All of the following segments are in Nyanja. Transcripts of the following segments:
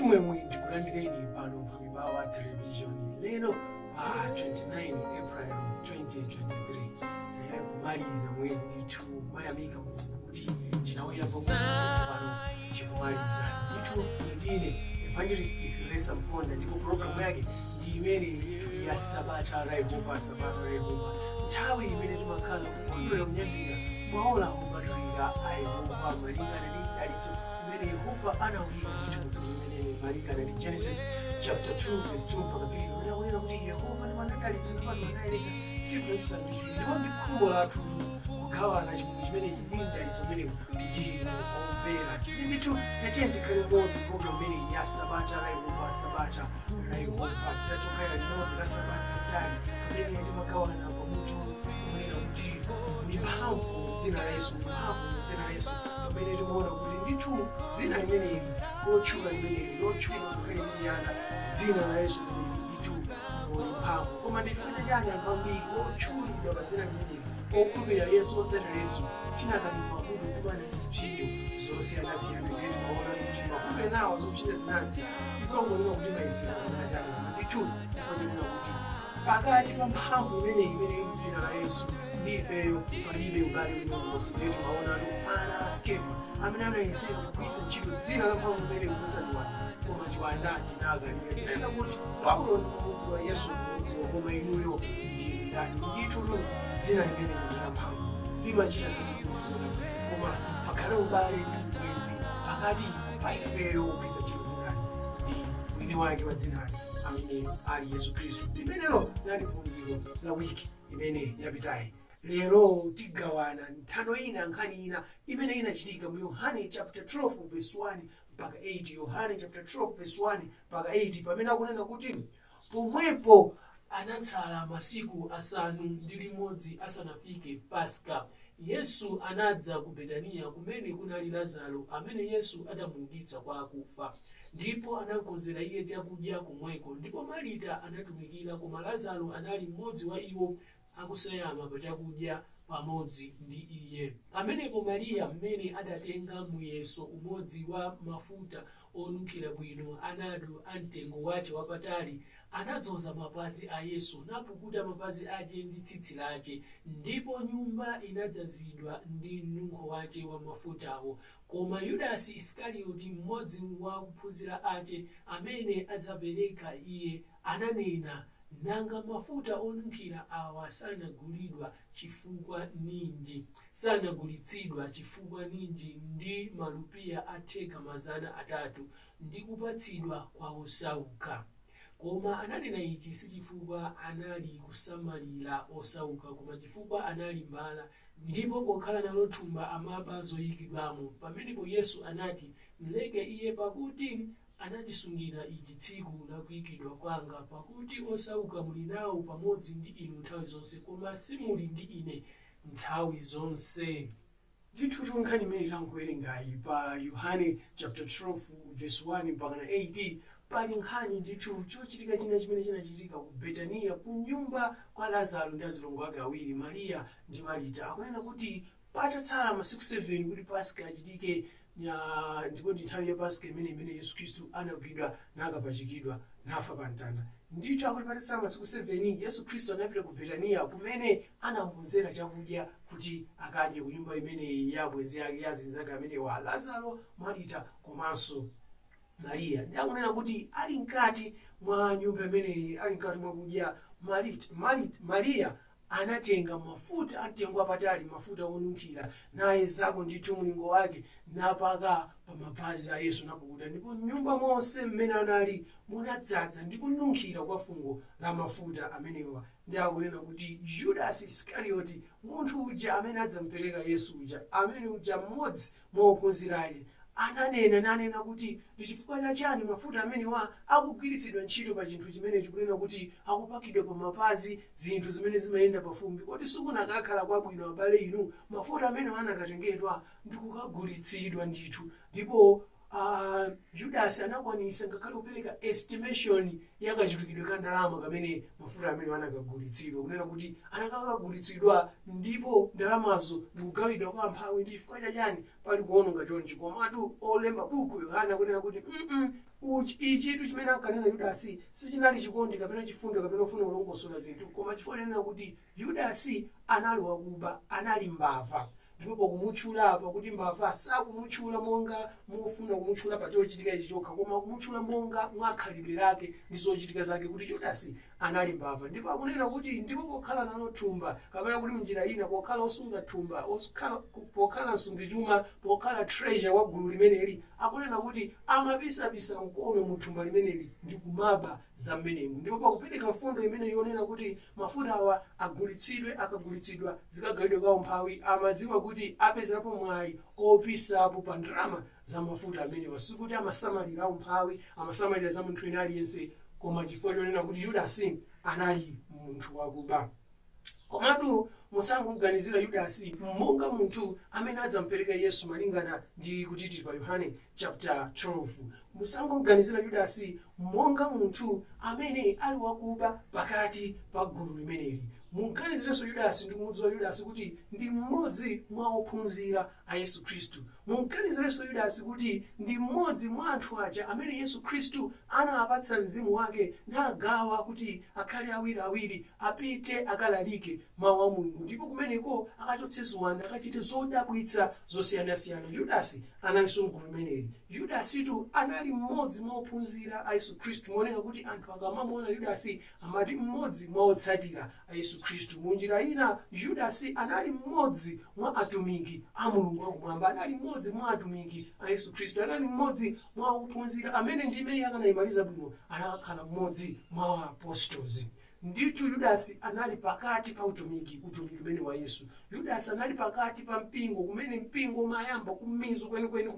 chimwemwe ndikulandireni pano pa Mibawa Television lero pa 29 April 2023 kumaliza mwezi ndithu mayamika kuti tinawuya pano tikumaliza ndithu ndine evangelist Resa Mponda ndipo program yake ndi imene ya Sabata la Yehova Samarani nthawi imene timakhala kukondwera kunyadira maola kubalirira ayehova malingana ndi dalitso imene Yehova anawika ndithu imene malingana ndi Genesis chapter 2 verse 2 mpaka 3 imene akunena kuti Yehova ndi wanadalitsa ndipo anadalitsa tsiku lachisanu ndipo ndi khumbo lathu kugawana chinthu chimene chili dalitso imene ndi omvera ndithu tatiye tikhale limodzi program imene ya Sabata la Yehova Sabata la Yehova tinachokera limodzi la Sabata kutali pamene timagawana pamutu kunena kuti ndi mphamvu dzina la Yesu mphamvu dzina la Yesu pamene timaona kuti ndithu dzina limeneli lotchuka limeneli lotchuka kukhale titiyana dzina la Yesu ndithu mphamvu koma ndifuna chani ambambiri otchulidwa pa dzina limeneli okhulupirira Yesu otsatira Yesu tinakali makudu kumana zipsinjo zosiyanasiyana ngeti maona kuti makudu nawo zopsinja zinazi sisongolera kuti mayesera anachana ndithu tifanira kuti pakati pa mphamvu imene dzina la Yesu ndifeyo palibe ubale uliwonse ndeti maonano ana askefa amene anayesera kugwiritsa ntchito dzina la mphamvu imene kutsaliwa koma chiwanda chinagalira chinaenda kuti Paulo ndi mmodzi wa Yesu mmodzi wa koma inuyo ndi ndani ndithu dzina limene la mphamvu limachita zazikulu zodabwitsa koma pakhale ubale ndi ubwezi pakati pa ifeyo kugwiritsa ntchito dzinali ndi mwini wake wa dzinali amene ali Yesu Khristu limenelo linali phunziro la wiki imene yapitayi. Lero tigawana nthano ina nkhani ina imene inachitika mu Yohane chapter 12 verse 1 mpaka 8 Yohane chapter 12 verse 1 mpaka 8 pamene akunena kuti pomwepo anatsala masiku asanu ndi limodzi asanafike Paska. Yesu anadza ku Betaniya kumene kunali Lazaro amene Yesu adamuukitsa kwa akufa ndipo anakonzera iye chakudya komweko ndipo Marita anatumikira koma Lazaro anali mmodzi wa iwo akusayama pa chakudya pamodzi ndi iye. Pamenepo Mariya mmene adatenga muyeso umodzi wa mafuta onunkhira bwino anadu amtengo wace wapatali anadzoza mapazi a Yesu napukuta mapazi ace ndi tsitsi lace ndipo nyumba inadzazidwa ndi mnunkho wace wa mafutawo. Koma Yudasi Iskarioti mmodzi wa ophunzira ace amene adzapereka iye ananena, nanga mafuta onunkhira awa sanagulitsidwa chifukwa ninji ndi malupiya atheka 300 ndi kupatsidwa kwa osauka. Koma ananena ichi si chifukwa anali kusamalira osauka koma chifukwa anali mbala ndipo pokhala nalo thumba amaba zoyikidwamo. Pamenepo Yesu anati, mleke iye pakuti anachisungira ichi tsiku la kuyikidwa kwanga, pakuti osauka muli nawo pamodzi ndi inu nthawi zonse koma simuli ndi ine nthawi zonse. Ndithu nkhani imene tangowerengayi pa Yohane chapter 12 verse 1 mpaka 8 pali nkhani ndithu chochitika china chimene chinachitika ku Betaniya ku nyumba kwa Lazaro ndi azilongo ake awiri Mariya ndi Marita. Akunena kuti patatsala masiku 7 kuti Paska achitike ndipo ndi nthawi ya Paska imene Yesu Khristu anagwidwa nakapachikidwa nafa pa mtanda. Ndithu akuti patatsala masiku 7 Yesu Khristu anapita ku Betaniya kumene anamukonzera chakudya kuti akadye ku nyumba imene ya abwenzi ake ya azinzake amene wa Lazaro, Marita komanso Mariya. Ndi akunena kuti ali mkati mwa nyumba imeneyi ali mkati mwa kudya Mariya anatenga mafuta amtengo wapatali mafuta onunkhira nayezako ndithu mlingo wake napaka pa mapazi a Yesu napukuta ndipo nyumba monse mmene anali munadzaza ndi kununkhira kwa fungo la mafuta amenewa. Ndi akunena kuti Yudasi Iskarioti munthu uja amene adzamupereka Yesu uja amene uja mmodzi mwa ophunzira ake ananena kuti ndi chifukwa chani mafuta amenewa akugwiritsidwa ntchito pa chinthu chimene chikunena kuti akupakidwa pa mapazi zinthu zimene zimayenda pafumbi kodi sikunakakhala kwabwino abale inu mafuta amenewa anakatengedwa ndi kukagulitsidwa ndithu ndipo Yudasi anakwanisa ngakhale kupereka estimation yakachulukidwe ka ndalama kamene mafuta amene anakagulitsidwa, kunena kuti anakagulitsidwa ndipo ndalamazo ndikugawidwa kwa amphawi ndi chifukwa chachani pali kuononga chonchi. Komatu olemba buku Yohana kunena kuti ichitu chimene ankanena Yudasi sichinali chikondi kapena chifundo kapena ufuna kulongosola zinthu, koma chifukwa chanena kuti Yudasi anali wakuba, anali mbava. Ndipo pokumutchula apa kuti mbava sakumutchula monga mufuna kumutchula pa chochitika ichi chokha, koma kumutchula monga mwakhalidwe lake ndi zochitika zake, kuti Yudasi anali mbava. Ndipo akunena kuti ndipo pokhala nano thumba kapena kuti mnjira ina pokhala osunga thumba, pokhala msungichuma, pokhala treasure wa gulu limeneli, akunena kuti amapisapisa mkono mu thumba limeneli ndi kumaba za mmenemu. Ndipo pakupereka mfundo imene yonena kuti mafuta awa agulitsidwe, akagulitsidwa zikagawidwe kwa amphawi, amadziwa kuti apezerapo mwayi opisapo pa ndalama za mafuta amenewa. Sikuti amasamalira amphawi, amasamalira za munthu ina aliyense, koma chifukwa chonena kuti Yudasi anali munthu wakuba. Komatu musangomuganizira Yudasi monga munthu amene adzamupereka Yesu malingana ndi kutiti pa Yohane chapter 12. Musangomuganizira Yudasi monga munthu amene ali wakuba pakati pa gulu limeneli. Munganizirenso Yudasi ndi kumudziwa Yudasi kuti ndi mmodzi mwa ophunzira a Yesu Khristu. Munganizirenso Yudasi kuti ndi mmodzi mwa anthu aja amene Yesu Khristu anawapatsa mzimu wake nagawa kuti akhale awiriawiri apite akalalike mawu a Mulungu, ndipo kumeneko akachotse ziwanda, akachite zodabwitsa zosiyanasiyana. Yudasi analinso mgulu limeneli. Yudasitu anali mmodzi mwa ophunzira a Yesu Khristu, monena kuti anthu akamamuona Yudasi amati mmodzi mwa otsatira a Yesu Khristu. Munjira ina Yudasi anali mmodzi mwa atumiki a Mulungu wakumwamba, anali mmodzi mwa atumiki a Yesu Khristu, anali mmodzi mwa ophunzira amene ndime yakanayimaliza bwino anakhala mmodzi mwa apostles. Ndithu Yudasi anali pakati pa utumiki umene wa Yesu. Yudasi anali pakati pa mpingo, kumene mpingo umayamba kumizu kwenikweni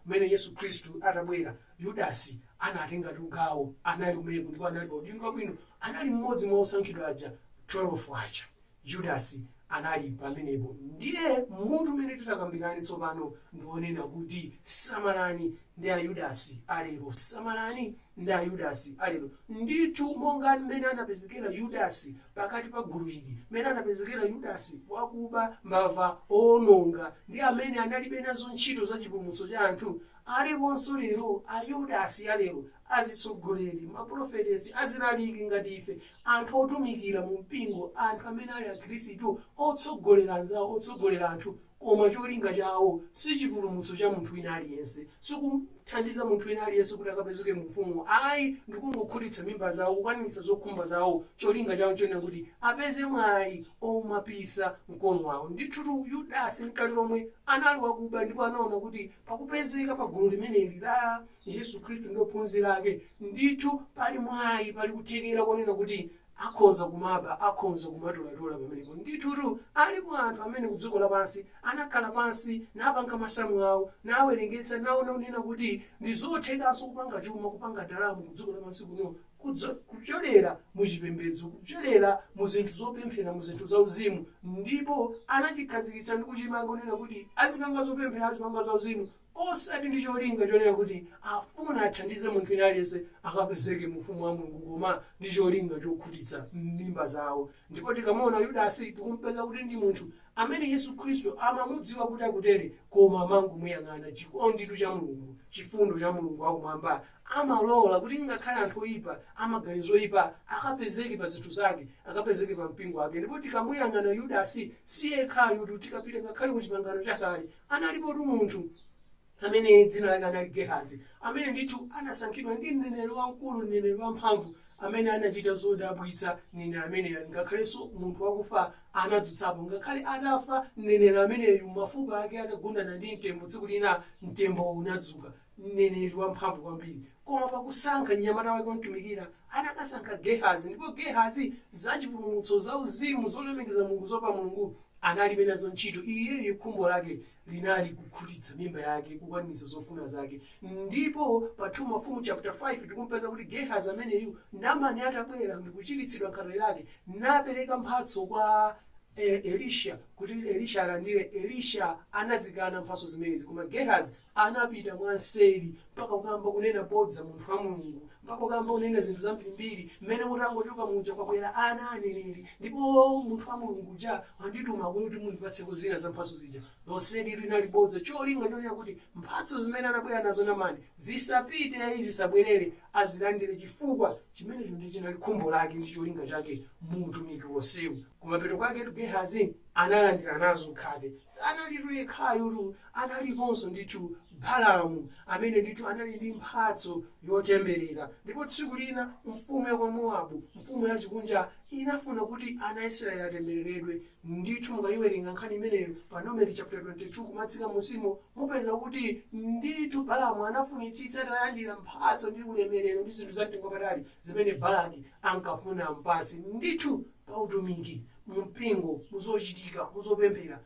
kumene Yesu Khristu atabwera. Yudasi anatenga gawo, anali kumene ndipo anali pa udindo wabwino, anali mmodzi mwa osankhidwa aja 12 aja. Yudasi anali pamenepo. Ndiye munthu umene titakambirani tsopano ndionena kuti samalani ndi Ayudasi alero, samalani ndi Ayudasi alero. Ndithu monga mmene anapezekera Yudasi pakati pa gulu ili, mmene anapezekera Yudasi wakuba, mbava, owononga ndi amene analibe nazo ntchito za chipulumutso cha anthu, aliponso lero Ayudasi alero, azitsogoleri, maprofetesi, azilaliki ngati ife, anthu otumikira mu mpingo, anthu amene ali akhristu, otsogolera anzawo, otsogolera anthu, koma cholinga chawo si chipulumutso cha munthu wina aliyense, sikuthandiza munthu wina aliyense kuti akapezeke mu ufumu, ayi ndikungokhutitsa mimba zawo, kukwanitsa zokhumba zawo. Cholinga chawo chonena kuti apeze mwayi omapisa mkono wawo. Ndithu Yudasi mkali lomwe anali wakuba, ndipo anaona kuti pakupezeka pa gulu limeneli la Yesu Khristu ndi ophunzira ake, ndithu pali mwayi, pali kuthekera konena kuti akhonza kumaba, akhonza kumatolatola pamenepo. Ndithu alipo anthu amene ku dziko lapansi anakhala pansi napanga masamu awo, nawerengetsa, naonanena kuti ndi zothekanso kupanga chuma, kupanga ndalama ku dziko lapansi kuno, kupyolera mu chipembedzo, kupyolera mu zinthu zopemphera, mu zinthu zauzimu. Ndipo anachikhazikitsa ndi kuchimanga kunena kuti azipanga zopemphera, azipanga zauzimu, osati ndi cholinga chonena kuti afuna athandize munthu wina aliyense akapezeke mu ufumu wa Mulungu, koma ndi cholinga chokhutitsa mimba zawo. Ndipo tikamuona Yudasi tikumpeza kuti ndi munthu amene Yesu Khristu amamudziwa kuti akutere, koma amangomuyang'ana chikonditu cha Mulungu, chifundo cha Mulungu wakumwamba. Amalola kuti ngakhale anthu oyipa, amaganizo oyipa akapezeke pa zinthu zake, akapezeke pa mpingo wake. Ndipo tikamuyang'ana Yudasi si yekhayo, tikapita ngakhale ku chipangano chakale analipo munthu amene dzina lake anali Gehazi, amene ndithu anasankhidwa ndi mneneri wamkulu, mneneri wamphamvu, amene anachita zodabwitsa. Mneneri amene ngakhalenso munthu wakufa anadzutsapo, ngakhale adafa mneneri ameneyu mafupa ake anagundana ndi mtembo, tsiku lina mtembo unadzuka. Mneneri wamphamvu kwambiri, koma pakusankha mnyamata wake omtumikira anakasankha Gehazi. Ndipo Gehazi za chipulumutso, za uzimu, zolemekeza Mulungu, zopa Mulungu analibe nazo ntchito. Iyeyo khumbo lake linali kukhutitsa mimba yake, kukwanitsa zofuna zake. Ndipo pa 2 Mafumu chapter 5 tikumpeza kuti Gehazi ameneyu Naamani atabwera ndikuchiritsidwa nkhalwe lake, napereka mphatso kwa Elisha kuti Elisha alandire. Elisha anazikana mphatso zimenezi, koma Gehazi anapita mwanseri mpaka kukamba kunena bodza munthu wa Mulungu, mpaka kukamba kunena zinthu zambirimbiri mmene mutangochoka muja kwabwera ana aneneri, ndipo munthu wa Mulungu ja wandituma kuti mundipatseko zina za mphatso zija. Lonseli linali bodza, cholinga chonena kuti mphatso zimene anabwera nazo Naamani zisapite zisabwerere, azilandire chifukwa chimenecho ndi chinali khumbo lake ndi cholinga chake mtumiki wonsewu. Kumapeto kwake Gehazi analandira nazo khate. Sanalitu yekhayotu, analiponso ndithu Balaamu amene ndithu anali ndi mphatso yotemberera. Ndipo tsiku lina mfumu ya kwa Mowabu, mfumu ya chikunja, inafuna kuti ana a Israeli atembereredwe. Ndithu mukayiwerenga nkhani imeneyo pa Nomeri chapter 22 kumatsika musimo, mupeza kuti ndithu Balaamu anafunitsitsa atalandira mphatso ndi ulemerero ndi zinthu zamtengo patali zimene Balaki ankafuna mpatse. Ndithu pa utumiki, mumpingo, muzochitika, muzopemphera,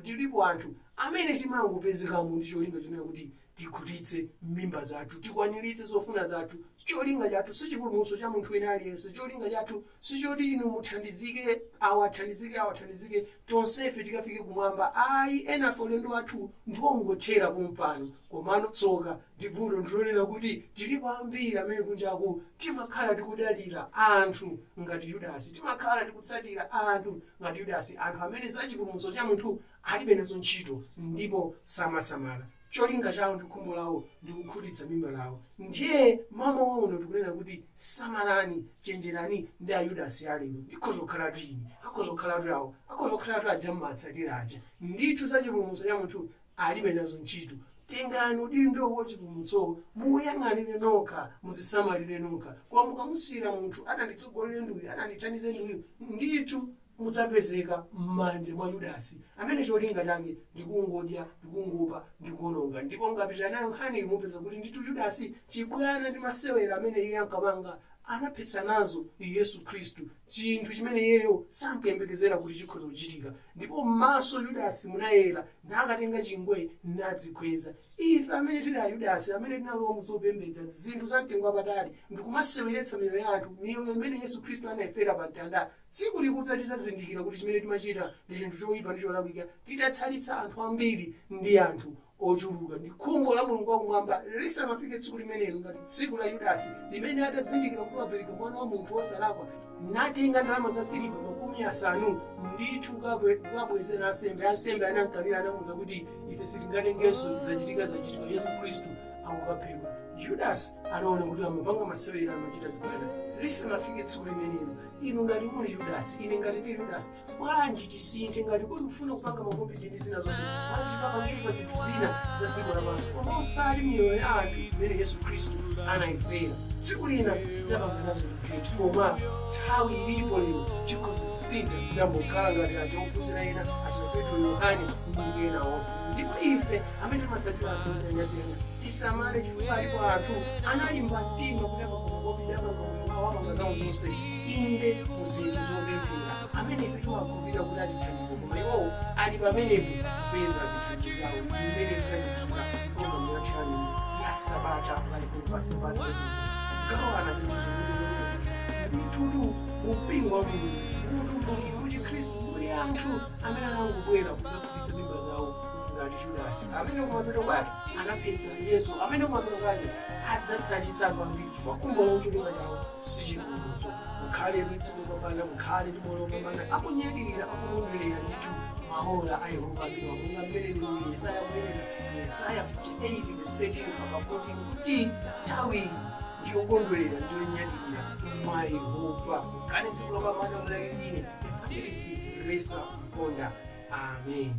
tilipo anthu amene timangopezekamo ndi cholinga chonena kuti tikhutitse mimba zathu, tikwaniritse zofuna zathu. Cholinga chathu si chipulumutso cha munthu wina aliyense, cholinga chathu sichoti inu muthandizike, awathandizike tonsefe tikafike kumwamba. Ayi, enafe ulendo wathu ndiwongothera pompano, komano tsoka ndi vuto ndilonena kuti tilipo ambiri amene kunjaku timakhala tikudalira anthu ngati Yudasi, timakhala tikutsatira anthu ngati Yudasi, anthu amene za chipulumutso cha munthu alibe nazo ntchito ndipo samasamala. Cholinga chawo ndi khumbo lawo ndi kukhutitsa mimba lawo. Ndiye mama wauno tikunena kuti samalani, chenjerani ndi Ayudasi alero. Ikhozokhalatu ini, akhozokhalatu yawo, akhozokhalatu aja mmatsatira aja. Ndithu za chipulumutso cha munthu alibe nazo ntchito. Tengani udindo wa chipulumutso, muyang'anire nokha, muzisamalire nokha. Kwa mukamusira munthu ananditsogolere nduyu, anandithandize nduyu, ndithu mudzapezeka m'manja mwa Yudasi amene cholinga chake ndikungodya, ndikungopa, ndikuononga. Ndipo ngapita nayo nkhani mupeza kuti ndithu Yudasi chibwana ndi masewera amene iye ankamanga anaphetsa nazo Yesu Khristu, chinthu chimene iyeyo sankayembekezera kuti chikhoza kuchitika. Ndipo m'maso Yudasi munayera, nakatenga chingwe nadzikweza. Ife amene tili Ayudasi, amene tinalowa muzopembedza zinthu zamtengo wapatali, ndikumaseweretsa miyoyo yathu, miyoyo imene Yesu Khristu anayifera pa mtanda, tsiku likudza tizazindikira kuti chimene timachita ndi chinthu choyipa ndi cholakwika, titatsalitsa anthu ambiri ndi anthu ochuluka. Ndi khumbo la Mulungu wakumwamba lisanafike tsiku limenelo, ngati tsiku la Yudasi limene atazindikira kuti wapereka mwana wa munthu wosalakwa, natenga ndalama za siliva 50 ndithu kukabwezera ansembe. Ansembe anamkanira, anamuwuza kuti ife sitingatengenso zachitika Yesu Khristu akukaphedwa. Yudasi anaona kuti amapanga masewera amachita zibwana. Lisanafike tsiku limenelo, inu ngati muli Yudasi, ine ngati ndili Yudasi, bwanji tisinthe. Ngati kuti ufuna kupanga makompiti ndi zina zonse, bwanji tikapangire zinthu zina za dziko lapansi, koma osati miyoyo ya anthu imene Yesu Khristu anayifera. Tsiku lina tidzapanga nazo mpheto, koma nthawi ilipo lero chikhoza kusintha. Ndambokhala ngati aja ophunzira ena achita Petro, Yohane ndi ena onse. Ndipo ife amene timatsatira anthu osiyanasiyana tisamale, chifukwa alipo anthu analimba mtima kuti amakompiti amapanga zawo zonse inde mu zinthu zopemphera, amene ife timakhulupirira kuti atithandize, koma iwowo ali pamenepo kupeza chithandizo chawo. Chimene tinachitika programu yathu ya Sabata la Yehova Samarani, kugawana mitulu mpingo wa Mulungu kuti Khristu muli anthu amene anangobwera kudzakhutitsa mimba zawo ngati Yudasi, amene kumapeto kwake anaphetsa Yesu, amene kumapeto kwake adzatsalitsa kwambiri, chifukwa khumbo la cholinga chawo si chipulumutso. Mukhale ndi tsiku lopambana, mukhale ndi moyo wopambana, akunyadilira, akukondwerera ndithu maola a Yehova amene wakunga mmene ndi Yesaya kunena, Yesaya 58:13 mpaka 14, kuti nthawi ndiyokondwerera ndiyonyadilira mwa Yehova. Mukhale tsiku lopambana, mulali ndine Evangelist Resa Mponda. Amen.